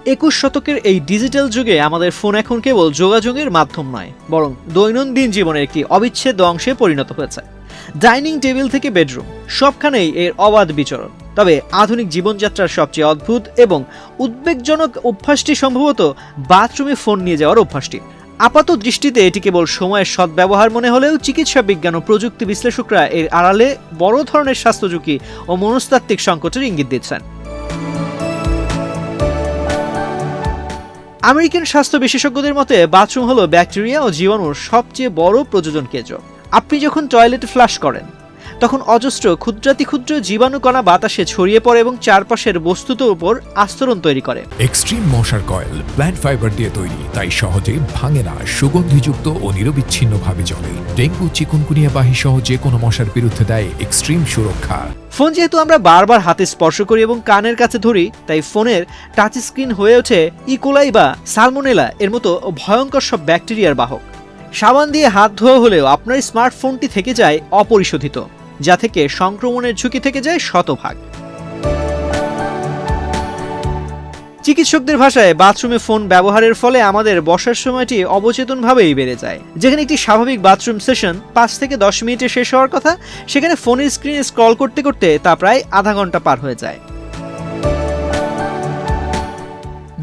21 শতকের এই ডিজিটাল যুগে আমাদের ফোন এখন কেবল যোগাযোগের মাধ্যম নয়, বরং দৈনন্দিন জীবনের একটি অবিচ্ছেদ্য অংশে পরিণত হয়েছে। ডাইনিং টেবিল থেকে বেডরুম, সবখানেই এর অবাধ বিচরণ। তবে আধুনিক জীবনযাত্রার সবচেয়ে অদ্ভুত এবং উদ্বেগজনক অভ্যাসটি সম্ভবত বাথরুমে ফোন নিয়ে যাওয়ার অভ্যাসটি। আপাত দৃষ্টিতে এটি কেবল সময়ের সদ্ব্যবহার মনে হলেও চিকিৎসা বিজ্ঞান ও প্রযুক্তি বিশ্লেষকরা এর আড়ালে বড় ধরনের স্বাস্থ্য ঝুঁকি ও মনস্তাত্ত্বিক সংকটের ইঙ্গিত দিচ্ছেন। আমেরিকান স্বাস্থ্য বিশেষজ্ঞদের মতে বাথরুম হলো ব্যাকটেরিয়া ও জীবাণুর সবচেয়ে বড় প্রযোজন কেন্দ্র। আপনি যখন টয়লেটে ফ্লাশ করেন তখন অজস্র ক্ষুদ্রাতি ক্ষুদ্র জীবাণুকণা বাতাসে ছড়িয়ে পড়ে এবং চারপাশের বস্তুর উপর আস্তরণ তৈরি করে। এক্সট্রিম মশার কয়েল প্ল্যান্ট ফাইবার দিয়ে তৈরি, তাই সহজে ভাঙে না, সুগন্ধিযুক্ত ও নিরবিচ্ছিন্নভাবে জ্বলে। ডেঙ্গু, চিকুনগুনিয়া বাহি সহ যে কোনো মশার বিরুদ্ধে দেয় এক্সট্রিম সুরক্ষা। ফোন যেহেতু আমরা বারবার হাতে স্পর্শ করি এবং কানের কাছে ধরি, তাই ফোনের টাচ স্ক্রিন হয়ে ওঠে ইকোলাই বা সালমোনেলা এর মতো ভয়ঙ্কর সব ব্যাকটেরিয়ার বাহক। সাবান দিয়ে হাত ধোয়া হলেও আপনার স্মার্টফোনটি থেকে যায় অপরিশোধিত, যা থেকে সংক্রমণের ঝুঁকি থেকে যায় শতভাগ। চিকিৎসকদের ভাষায় বাথরুমে ফোন ব্যবহারের ফলে আমাদের বসার সময়টি অবচেতনভাবেই বেড়ে যায়। যেখানে একটি স্বাভাবিক বাথরুম সেশন 5 থেকে 10 মিনিটে শেষ হওয়ার কথা, সেখানে ফোনের স্ক্রিনে স্ক্রল করতে করতে তা প্রায় আধা ঘন্টা পার হয়ে যায়।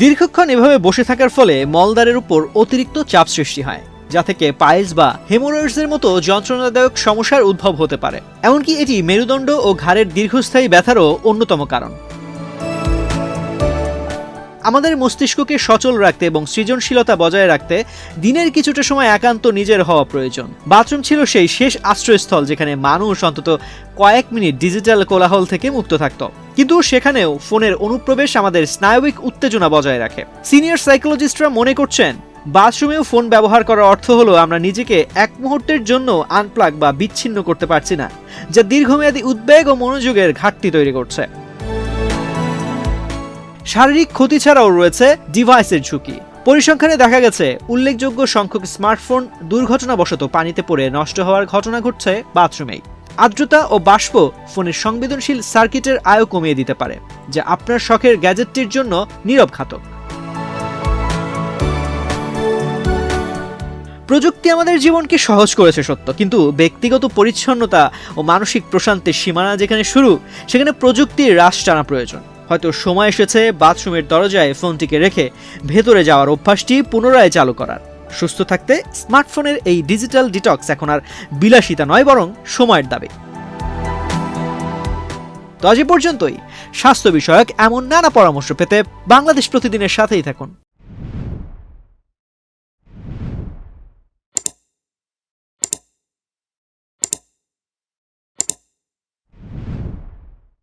দীর্ঘক্ষণ এভাবে বসে থাকার ফলে মলদ্বারের উপর অতিরিক্ত চাপ সৃষ্টি হয়, যা থেকে পাইলস বা হেমোরয়েডসের মতো যন্ত্রণাদায়ক সমস্যার উদ্ভব হতে পারে। এমনকি এটি মেরুদণ্ড ও ঘাড়ের দীর্ঘস্থায়ী ব্যথারও অন্যতম কারণ। আমাদের মস্তিষ্ককে সচল রাখতে এবং সৃজনশীলতা বজায় রাখতে দিনের কিছুটা সময় একান্ত নিজের হওয়া প্রয়োজন। বাথরুম ছিল সেই শেষ আশ্রয়স্থল যেখানে মানুষ অন্তত কয়েক মিনিট ডিজিটাল কোলাহল থেকে মুক্ত থাকত। কিন্তু সেখানেও ফোনের অনুপ্রবেশ আমাদের স্নায়বিক উত্তেজনা বজায় রাখে। সিনিয়র সাইকোলজিস্টরা মনে করছেন বাথরুমেও ফোন ব্যবহার করার অর্থ হলো আমরা নিজেকে এক মুহূর্তের জন্য আনপ্লাগ বা বিচ্ছিন্ন করতে পারছি না, যা দীর্ঘমেয়াদী উদ্বেগ ও মনোযোগের ঘাটতি তৈরি করছে। শারীরিক ক্ষতি ছাড়াও রয়েছে ডিভাইসের ঝুঁকি। পরিসংখ্যানে দেখা গেছে উল্লেখযোগ্য সংখ্যক স্মার্টফোন দুর্ঘটনাবশত পানিতে পড়ে নষ্ট হওয়ার ঘটনা ঘটছে বাথরুমেই। আর্দ্রতা ও বাষ্প ফোনের সংবেদনশীল সার্কিটের আয়ু কমিয়ে দিতে পারে, যা আপনার শখের গ্যাজেটটির জন্য নীরব ঘাতক। প্রযুক্তি আমাদের জীবনকে সহজ করেছে সত্য, কিন্তু ব্যক্তিগত পরিচ্ছন্নতা ও মানসিক প্রশান্তির সীমানা যেখানে শুরু, সেখানে প্রযুক্তির হ্রাস টানা প্রয়োজন। হয়তো সময় এসেছে বাথরুমের দরজায় ফোনটিকে রেখে ভেতরে যাওয়ার অভ্যাসটি পুনরায় চালু করার। সুস্থ থাকতে স্মার্টফোনের এই ডিজিটাল ডিটক্স এখন আর বিলাসিতা নয়, বরং সময়ের দাবি। তো আজ পর্যন্তই। স্বাস্থ্য বিষয়ক এমন নানা পরামর্শ পেতে বাংলাদেশ প্রতিদিনের সাথেই থাকুন।